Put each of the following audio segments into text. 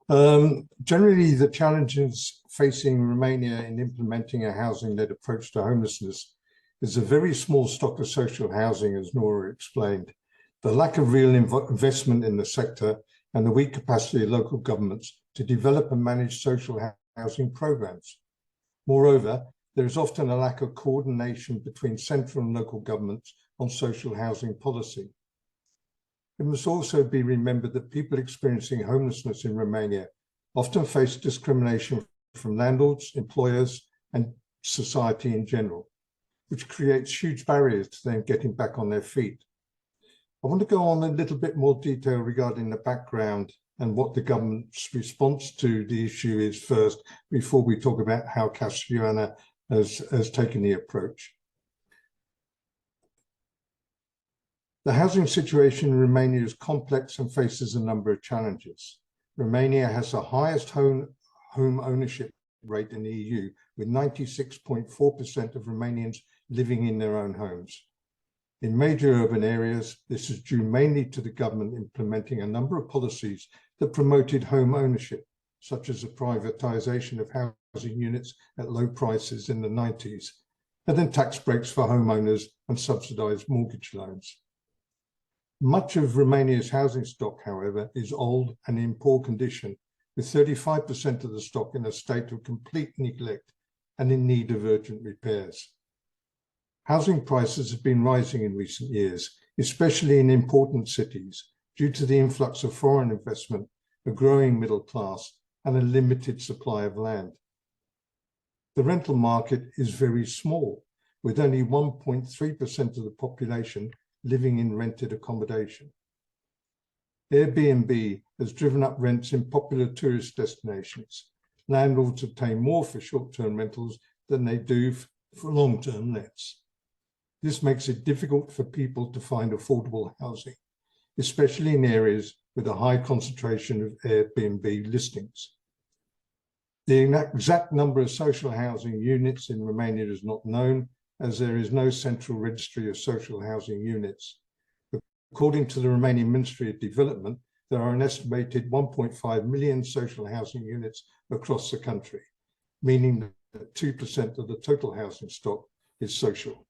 Generally, the challenges facing Romania in implementing a housing-led approach to homelessness is a very small stock of social housing, as Nora explained, the lack of real investment in the sector, and the weak capacity of local governments to develop and manage social housing programs. Moreover, there is often a lack of coordination between central and local governments on social housing policy. It must also be remembered that people experiencing homelessness in Romania often face discrimination from landlords, employers, and society in general, which creates huge barriers to them getting back on their feet. I want to go on a little bit more detail regarding the background and what the government's response to the issue is first, before we talk about how Casa Ioana has taken the approach. The housing situation in Romania is complex and faces a number of challenges. Romania has the highest home ownership rate in the EU, with 96.4% of Romanians living in their own homes. In major urban areas, this is due mainly to the government implementing a number of policies that promoted home ownership, such as the privatization of housing units at low prices in the 90s, and then tax breaks for homeowners and subsidized mortgage loans. Much of Romania's housing stock, however, is old and in poor condition, with 35% of the stock in a state of complete neglect and in need of urgent repairs. Housing prices have been rising in recent years, especially in important cities, due to the influx of foreign investment, a growing middle class, and a limited supply of land. The rental market is very small, with only 1.3% of the population living in rented accommodation. Airbnb has driven up rents in popular tourist destinations. Landlords obtain more for short-term rentals than they do for long-term lets. This makes it difficult for people to find affordable housing, especially in areas with a high concentration of Airbnb listings. The exact number of social housing units in Romania is not known, as there is no central registry of social housing units. According to the Romanian Ministry of Development, there are an estimated 1.5 million social housing units across the country, meaning that 2% of the total housing stock is social.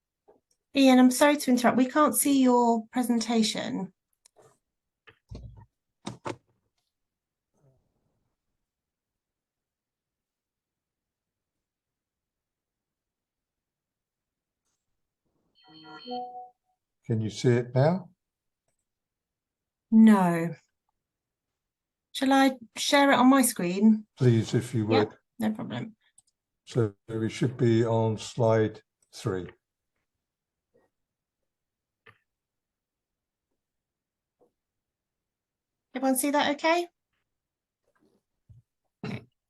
Ian, I'm sorry to interrupt. We can't see your presentation. Can you see it now? No. Shall I share it on my screen? Please, if you would. Yep, no problem. So we should be on slide 3. Everyone see that okay?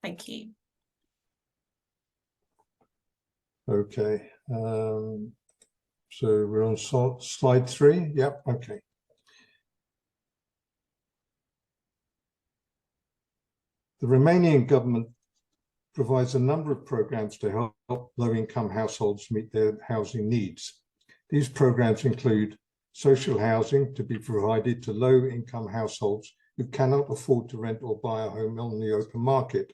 Thank you. Okay. So we're on slide 3. Yep. Okay. The Romanian government provides a number of programs to help low-income households meet their housing needs. These programs include social housing to be provided to low-income households who cannot afford to rent or buy a home on the open market.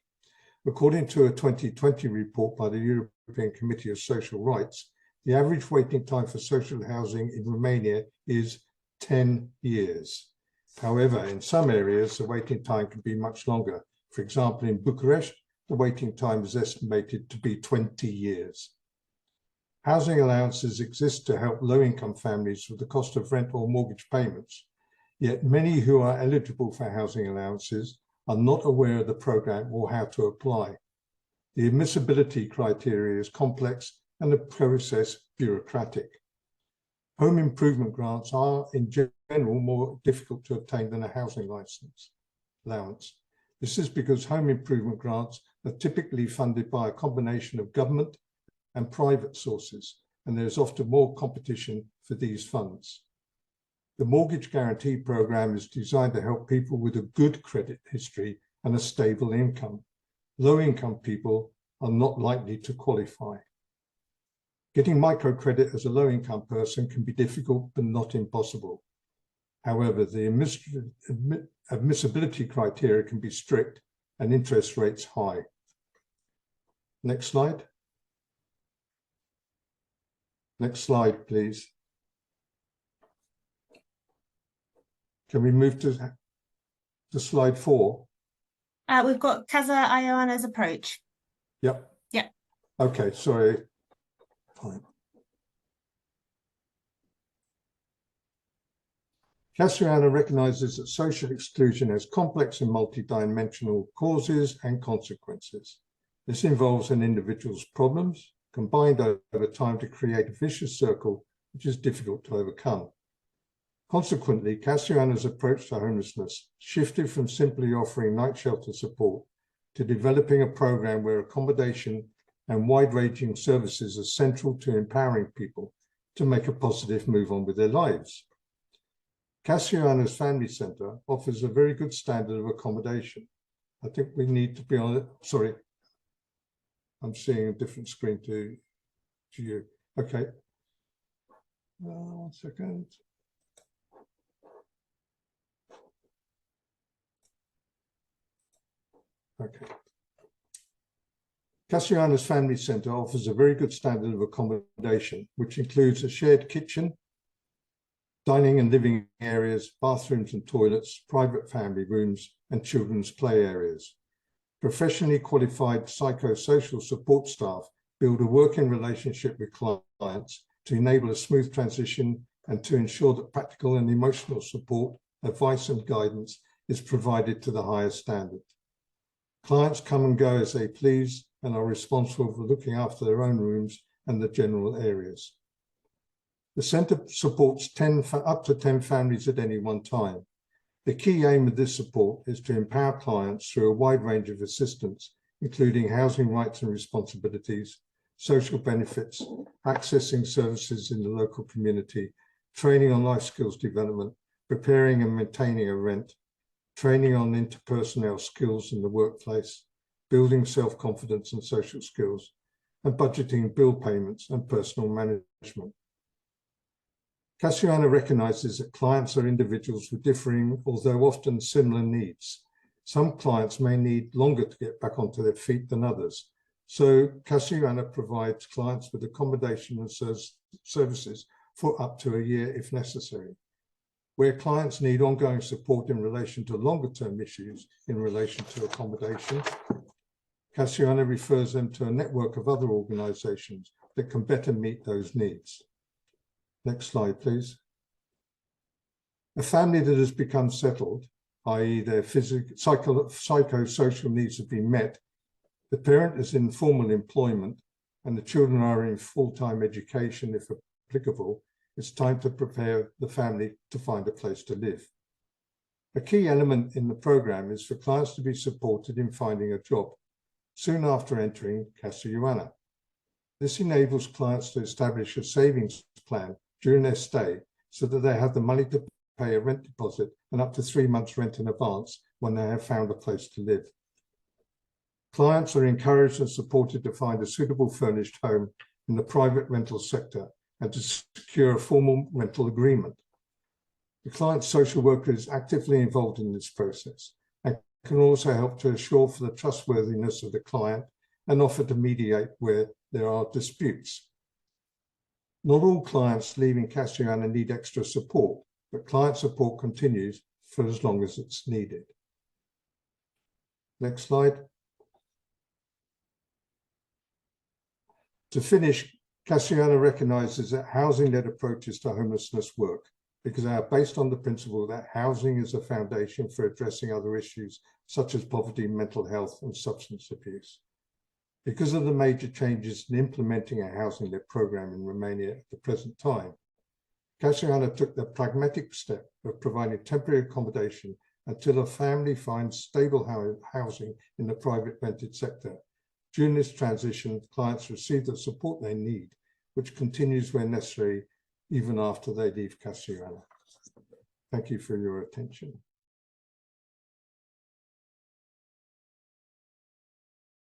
According to a 2020 report by the European Committee of Social Rights, the average waiting time for social housing in Romania is 10 years. However, in some areas, the waiting time can be much longer. For example, in Bucharest, the waiting time is estimated to be 20 years. Housing allowances exist to help low-income families with the cost of rent or mortgage payments, yet many who are eligible for housing allowances are not aware of the program or how to apply. The admissibility criteria is complex and the process bureaucratic. Home improvement grants are, in general, more difficult to obtain than a housing allowance. This is because home improvement grants are typically funded by a combination of government and private sources, and there's often more competition for these funds. The Mortgage Guarantee Programme is designed to help people with a good credit history and a stable income. Low-income people are not likely to qualify. Getting microcredit as a low-income person can be difficult but not impossible. However, the admissibility criteria can be strict and interest rates high. Next slide. Next slide, please. Can we move to slide 4? We've got Casa Ioana's approach. Yep. Yeah. Okay, sorry. Fine. Casa Ioana recognizes that social exclusion has complex and multidimensional causes and consequences. This involves an individual's problems combined over time to create a vicious circle which is difficult to overcome. Consequently, Casa Ioana's approach to homelessness shifted from simply offering night shelter support to developing a program where accommodation and wide-ranging services are central to empowering people to make a positive move on with their lives. Casa Ioana's Family Centre offers a very good standard of accommodation. I think we need to be on it. Sorry, I'm seeing a different screen to you. Okay. 1 second. Okay. Casa Ioana's Family Centre offers a very good standard of accommodation, which includes a shared kitchen, dining and living areas, bathrooms and toilets, private family rooms, and children's play areas. Professionally qualified psychosocial support staff build a working relationship with clients to enable a smooth transition and to ensure that practical and emotional support, advice and guidance is provided to the highest standard. Clients come and go as they please and are responsible for looking after their own rooms and the general areas. The centre supports up to 10 families at any one time. The key aim of this support is to empower clients through a wide range of assistance, including housing rights and responsibilities, social benefits, accessing services in the local community, training on life skills development, preparing and maintaining a rent, training on interpersonal skills in the workplace, building self-confidence and social skills, and budgeting bill payments and personal management. Casa Ioana recognizes that clients are individuals with differing, although often similar needs. Some clients may need longer to get back onto their feet than others. So Casa Ioana provides clients with accommodation and services for up to a year if necessary. Where clients need ongoing support in relation to longer-term issues in relation to accommodation, Casa Ioana refers them to a network of other organizations that can better meet those needs. Next slide, please. A family that has become settled, i.e. their psychosocial needs have been met, the parent is in formal employment, and the children are in full-time education if applicable, it's time to prepare the family to find a place to live. A key element in the program is for clients to be supported in finding a job soon after entering Casa Ioana. This enables clients to establish a savings plan during their stay so that they have the money to pay a rent deposit and up to 3 months rent in advance when they have found a place to live. Clients are encouraged and supported to find a suitable furnished home in the private rental sector and to secure a formal rental agreement. The client's social worker is actively involved in this process and can also help to assure for the trustworthiness of the client and offer to mediate where there are disputes. Not all clients leaving Casa Ioana need extra support, but client support continues for as long as it's needed. Next slide. To finish, Casa Ioana recognizes that housing-led approaches to homelessness work because they are based on the principle that housing is a foundation for addressing other issues such as poverty, mental health, and substance abuse. Because of the major changes in implementing a housing-led program in Romania at the present time, Casa Ioana took the pragmatic step of providing temporary accommodation until a family finds stable housing in the private rented sector. During this transition, clients receive the support they need, which continues where necessary, even after they leave Casa Ioana. Thank you for your attention.